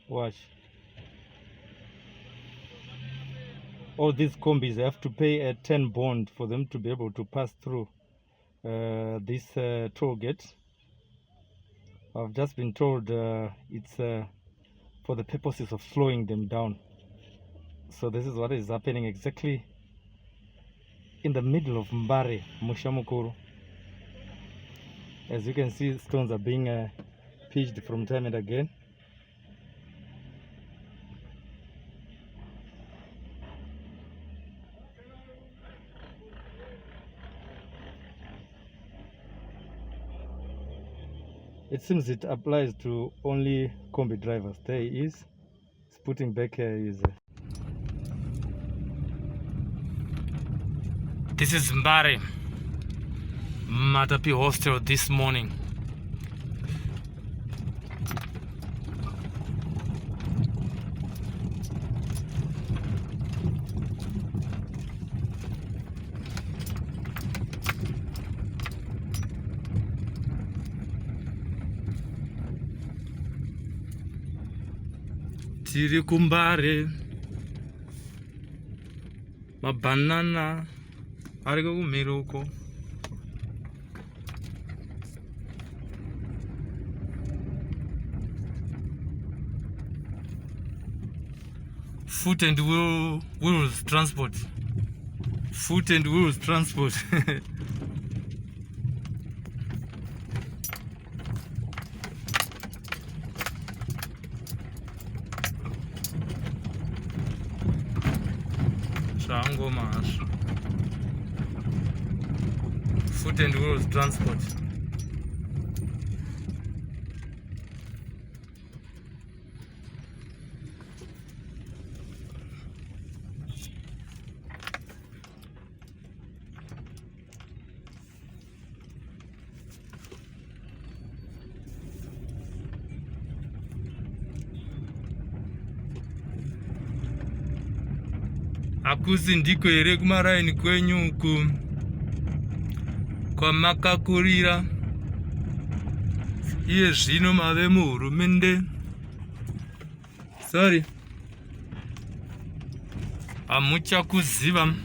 Watch. All these Kombis have to pay a 10 bond for them to be able to pass through this toll gate. I've just been told it's for the purposes of slowing them down. So this is what is happening exactly in the middle of Mbare, Mushamukuru. As you can see, stones are being pitched from time and again. It seems it applies to only Kombi drivers. There he is. He's putting back his... This is Mbare, Matapi hostel this morning. Tiri kumbare mabanana ariko kumira uko. Foot and wheels transport. Foot and wheels transport. Foot and wheels transport. Akusi ndiko here kumaraini kwenyu uku kwamakakurira iye zvino mave muhurumende. Sorry, hamuchakuziva.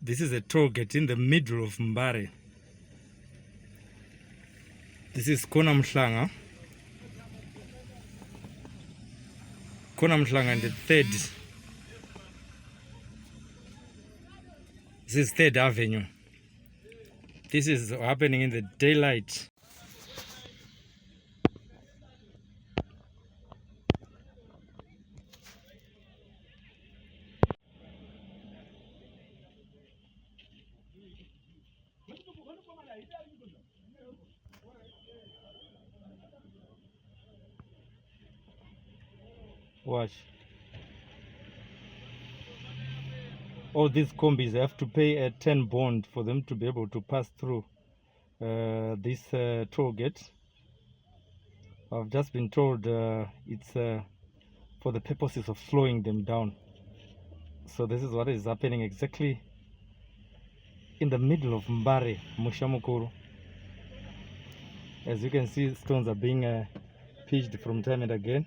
This is a toll gate in the middle of Mbare. This is Konamhlanga. Konamhlanga and the third. This is 3rd Avenue. This is happening in the daylight. Watch. All these Kombis have to pay a 10 bond for them to be able to pass through this toll gate. I've just been told it's for the purposes of slowing them down. So this is what is happening exactly in the middle of Mbare, Mushamukuru. As you can see, stones are being pitched from time and again.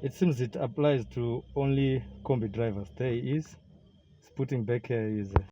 It seems it applies to only Kombi drivers. There he is. He's putting back his...